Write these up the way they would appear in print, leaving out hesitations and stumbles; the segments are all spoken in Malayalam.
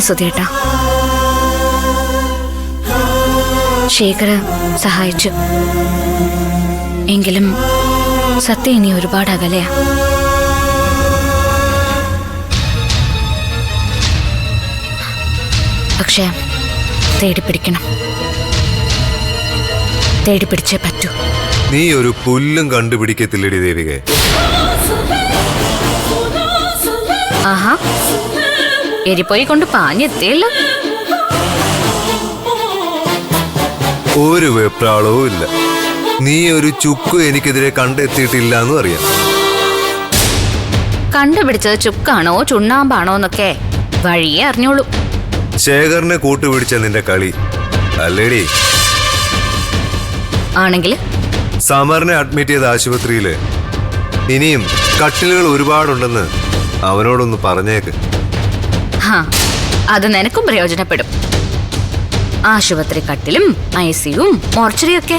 സുധേട്ടാ. ശേഖർ സഹായിച്ചു. എങ്കിലും സത്യം ഇനി ഒരുപാട് അകലെയാ. പക്ഷേ തേടിപ്പിടിക്കണം. തേടിപ്പിടിച്ചേ പറ്റൂ. നീ ഒരു പുല്ലും കണ്ടുപിടിക്കത്തില്ലടി ദേവികെ. ആഹാ, എരിപ്പോയി കൊണ്ട് പാഞ്ഞെത്തിയല്ലോ. ഒരു വെപ്രാളവും ഇല്ല. നീ ഒരു ചുക്കു എനിക്കെതിരെ കണ്ടെത്തിയിട്ടില്ല എന്നും അറിയാം. കണ്ടുപിടിച്ചത് ചുക്കാണോ ചുണ്ണാമ്പാണോ എന്നൊക്കെ വഴിയേ അറിഞ്ഞോളൂ. ശേഖറിനെ കൂട്ടുപിടിച്ച നിന്റെ കളി അല്ലേടി? ആണെങ്കിൽ സമറിനെ അഡ്മിറ്റ് ചെയ്ത ആശുപത്രിയില് ഇനിയും കട്ടിലുകൾ ഒരുപാടുണ്ടെന്ന് അവനോടൊന്ന് പറഞ്ഞേക്ക്. അത് നിനക്കും പ്രയോജനപ്പെടും. ആശുപത്രി കട്ടിലും ഐസിയും മോർച്ചറിയൊക്കെ.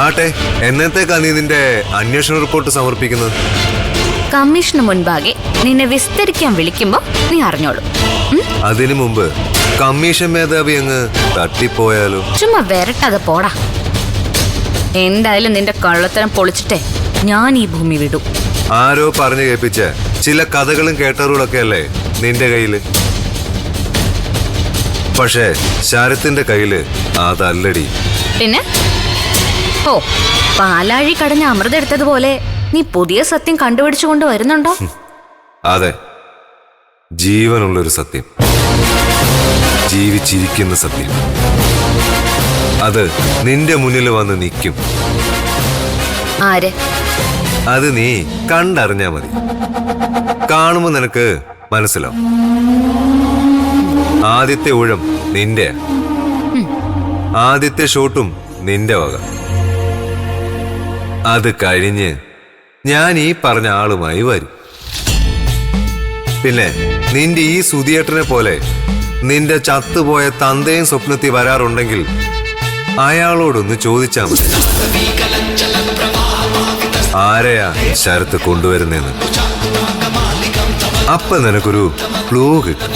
ആട്ടെ, എന്നത്തേക്കാ നീ നിന്റെ അന്വേഷണ റിപ്പോർട്ട് സമർപ്പിക്കുന്നത്? കമ്മീഷന് മുൻപാകെ നിന്നെ വിസ്തരിക്കാൻ വിളിക്കുമ്പോ നീ അറിഞ്ഞോളൂ. അതിനു മുമ്പ് കമ്മീഷൻ മേധാവി അങ്ങ് തട്ടിപ്പോയാലോ? ചുമ്മാ വരട്ടത് പോടാ. എന്തായാലും നിന്റെ കള്ളത്തരം പൊളിച്ചിട്ടേ ഞാൻ ഈ ഭൂമി വിടും. ആരോ പറഞ്ഞു കേൾപ്പിച്ച ചില കഥകളും കേട്ടറുകളൊക്കെ അല്ലേ നിന്റെ കയ്യില്? പക്ഷേ ശരത്തിന്റെ കയ്യില് അതല്ലടി. പിന്നെ പാലാഴി കടഞ്ഞ അമൃത എടുത്തതുപോലെ നീ പുതിയ സത്യം കണ്ടുപിടിച്ചുകൊണ്ട് വരുന്നുണ്ടോ? അതെ, ജീവനുള്ളൊരു സത്യം, ജീവിച്ചിരിക്കുന്ന സത്യം. അത് നിന്റെ മുന്നിൽ വന്ന് നിൽക്കും. ആര്? അത് നീ കണ്ടറിഞ്ഞാ മതി. കാണുമ്പോ നിനക്ക് മനസ്സിലാവും. ആദ്യത്തെ ഊഴം നിന്റെ, ആദ്യത്തെ ഷോട്ടും നിന്റെ വക. അത് കഴിഞ്ഞ് ഞാൻ ഈ പറഞ്ഞ ആളുമായി വരും. പിന്നെ നിന്റെ ഈ സുധിയേട്ടനെ പോലെ നിന്റെ ചത്തുപോയ തന്തയും സ്വപ്നത്തിൽ വരാറുണ്ടെങ്കിൽ അയാളോടൊന്ന് ചോദിച്ചാ മതി, ആരെയാ ശരത്ത് കൊണ്ടുവരുന്നേന്ന്. അപ്പൊ നിനക്കൊരു ക്ലൂ കിട്ടും.